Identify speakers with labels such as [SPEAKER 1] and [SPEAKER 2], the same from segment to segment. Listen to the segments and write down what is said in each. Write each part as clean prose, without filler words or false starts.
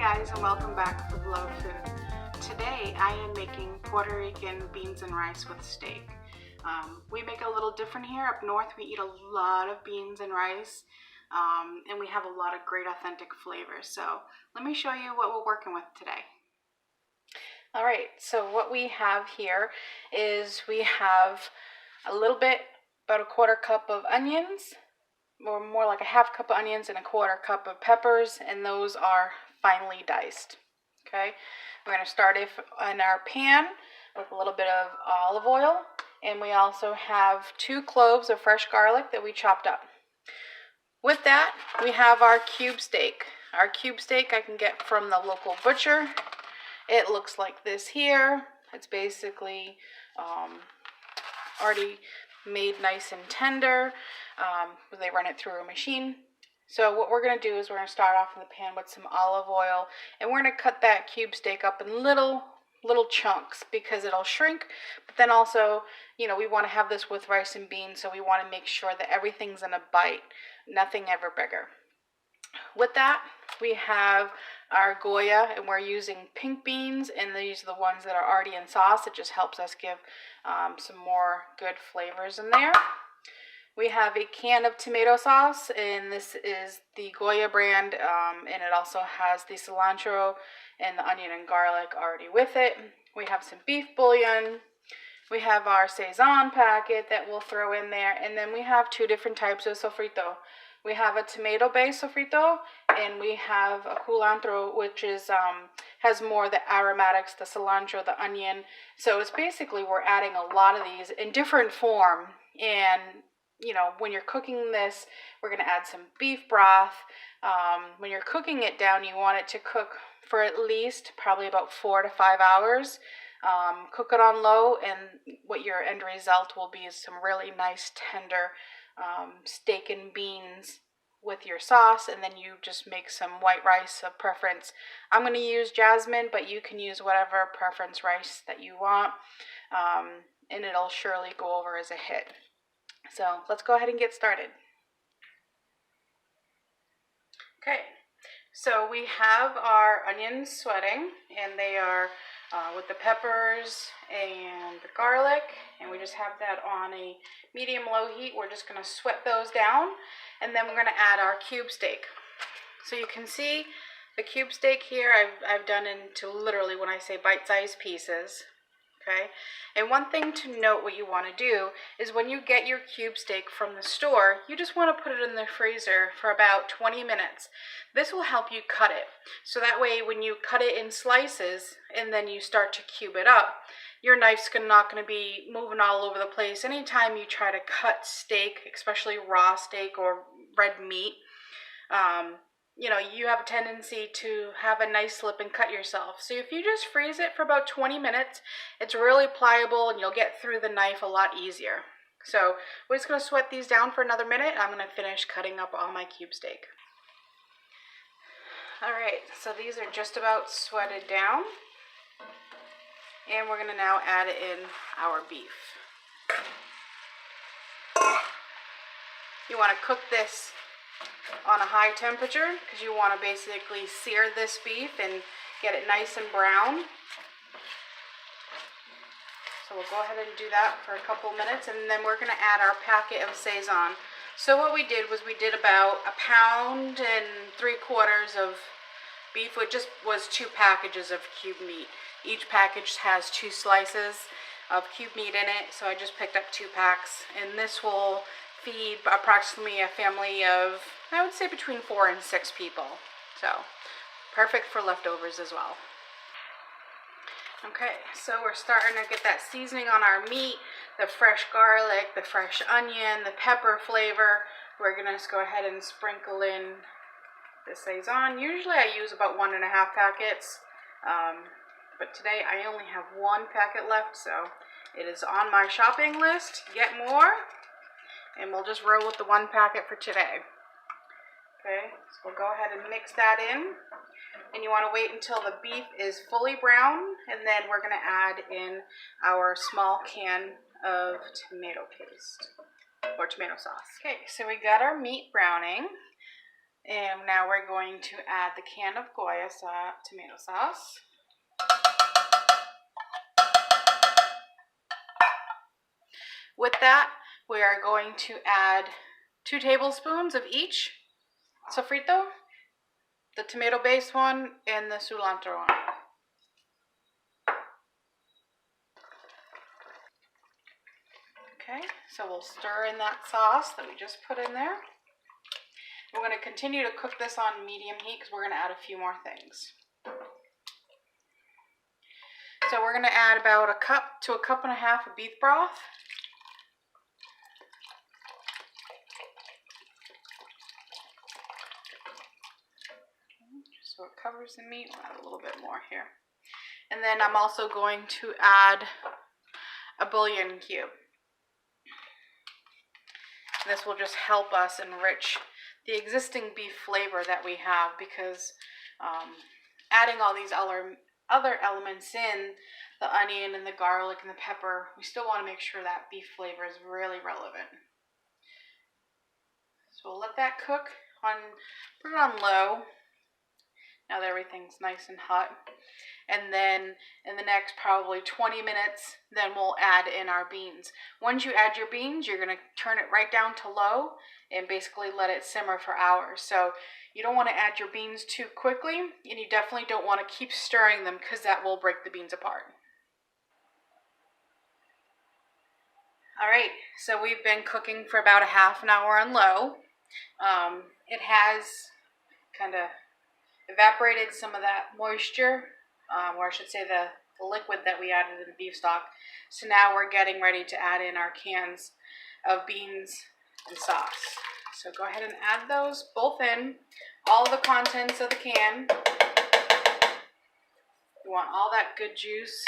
[SPEAKER 1] guys, and welcome back for the Love of Food. Today I am making Puerto Rican beans and rice with steak. We make it a little different here. Up north we eat a lot of beans and rice, and we have a lot of great authentic flavors. So let me show you what we're working with today. Alright, so what we have here is we have a little bit, about a quarter cup of onions, or more like a half cup of onions and a quarter cup of peppers, and those are finely diced. Okay, we're going to start in our pan with a little bit of olive oil, and we also have 2 cloves of fresh garlic that we chopped up. With that, we have our cube steak. Our cube steak I can get from the local butcher. It looks like this here. It's basically already made nice and tender. They run it through a machine. So what we're going to do is we're going to start off in the pan with some olive oil, and we're going to cut that cube steak up in little chunks because it'll shrink. But then also, you know, we want to have this with rice and beans, so we want to make sure that everything's in a bite, nothing ever bigger. With that, we have our Goya, and we're using pink beans, and these are the ones that are already in sauce. It just helps us give some more good flavors in there. We have a can of tomato sauce, and this is the Goya brand, and it also has the cilantro and the onion and garlic already with it. We have some beef bouillon. We have our Sazon packet that we'll throw in there, and then we have 2 different types of sofrito. We have a tomato-based sofrito, and we have a culantro, which is has more of the aromatics, the cilantro, the onion. So it's basically we're adding a lot of these in different form. And you know, when you're cooking this, we're going to add some beef broth. When you're cooking it down, you want it to cook for at least probably about 4 to 5 hours. Cook it on low, and what your end result will be is some really nice tender steak and beans with your sauce, and then you just make some white rice of preference. I'm going to use jasmine, but you can use whatever preference rice that you want, and it'll surely go over as a hit. So let's go ahead and get started. Okay, so we have our onions sweating, and they are with the peppers and the garlic, and we just have that on a medium-low heat. We're just going to sweat those down, and then we're going to add our cube steak. So you can see the cube steak here I've done into literally, when I say bite-sized pieces. Okay, and one thing to note, what you want to do is when you get your cube steak from the store, you just want to put it in the freezer for about 20 minutes. This will help you cut it. So that way when you cut it in slices and then you start to cube it up, your knife's not going to be moving all over the place. Anytime you try to cut steak, especially raw steak or red meat, you know, you have a tendency to have a nice slip and cut yourself. So if you just freeze it for about 20 minutes, it's really pliable and you'll get through the knife a lot easier. So we're just going to sweat these down for another minute. I'm going to finish cutting up all my cube steak. Alright, so these are just about sweated down. And we're going to now add in our beef. You want to cook this on a high temperature because you want to basically sear this beef and get it nice and brown. So we'll go ahead and do that for a couple minutes, and then we're going to add our packet of Sazon. So what we did was we did about 1.75 pounds of beef, which just was 2 packages of cube meat. Each package has 2 slices of cube meat in it, so I just picked up 2 packs, and this will feed approximately a family of, I would say, between 4 and 6 people. So perfect for leftovers as well. Okay, so we're starting to get that seasoning on our meat, the fresh garlic, the fresh onion, the pepper flavor. We're going to just go ahead and sprinkle in the Sazon. Usually I use about 1.5 packets, but today I only have 1 packet left, so it is on my shopping list. Get more, and we'll just roll with the 1 packet for today. Okay, so we'll go ahead and mix that in, and you want to wait until the beef is fully brown, and then we're going to add in our small can of tomato paste or tomato sauce. Okay, so we got our meat browning. And now we're going to add the can of Goya tomato sauce. With that, we are going to add 2 tablespoons of each sofrito, the tomato based one and the cilantro one. Okay, so we'll stir in that sauce that we just put in there. We're going to continue to cook this on medium heat because we're going to add a few more things. So we're going to add about 1 cup to 1.5 cups of beef broth. Just so it covers the meat, we'll add a little bit more here. And then I'm also going to add a bouillon cube. This will just help us enrich the existing beef flavor that we have, because adding all these other elements in, the onion and the garlic and the pepper, we still want to make sure that beef flavor is really relevant. So we'll let that cook put it on low, now that everything's nice and hot. And then in the next probably 20 minutes, then we'll add in our beans. Once you add your beans, you're going to turn it right down to low and basically let it simmer for hours. So you don't want to add your beans too quickly, and you definitely don't want to keep stirring them because that will break the beans apart. All right, so we've been cooking for about 1/2 hour on low. It has kind of evaporated some of that moisture, or I should say the liquid that we added in the beef stock. So now we're getting ready to add in our cans of beans and sauce. So go ahead and add those both in, all the contents of the can. You want all that good juice,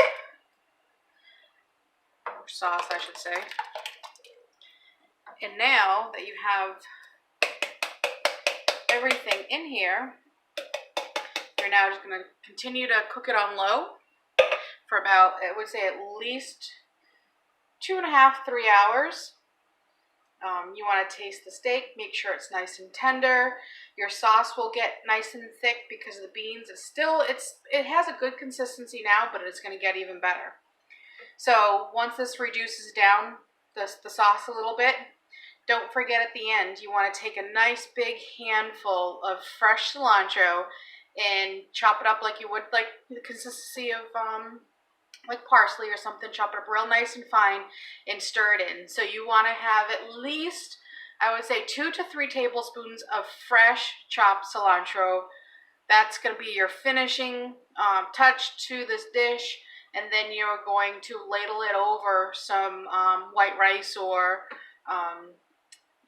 [SPEAKER 1] or sauce I should say. And now that you have everything in here, you're now just going to continue to cook it on low for about, I would say, at least 2.5 to 3 hours. You want to taste the steak, make sure it's nice and tender. Your sauce will get nice and thick because of the beans. It has a good consistency now, but it's going to get even better. So once this reduces down the sauce a little bit, don't forget at the end, you want to take a nice big handful of fresh cilantro and chop it up like you would like the consistency of like parsley or something. Chop it up real nice and fine and stir it in. So you want to have at least, I would say, 2 to 3 tablespoons of fresh chopped cilantro. That's going to be your finishing touch to this dish. And then you're going to ladle it over some white rice or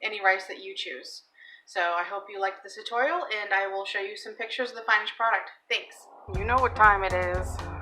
[SPEAKER 1] any rice that you choose. So I hope you liked this tutorial, and I will show you some pictures of the finished product. Thanks. You know what time it is.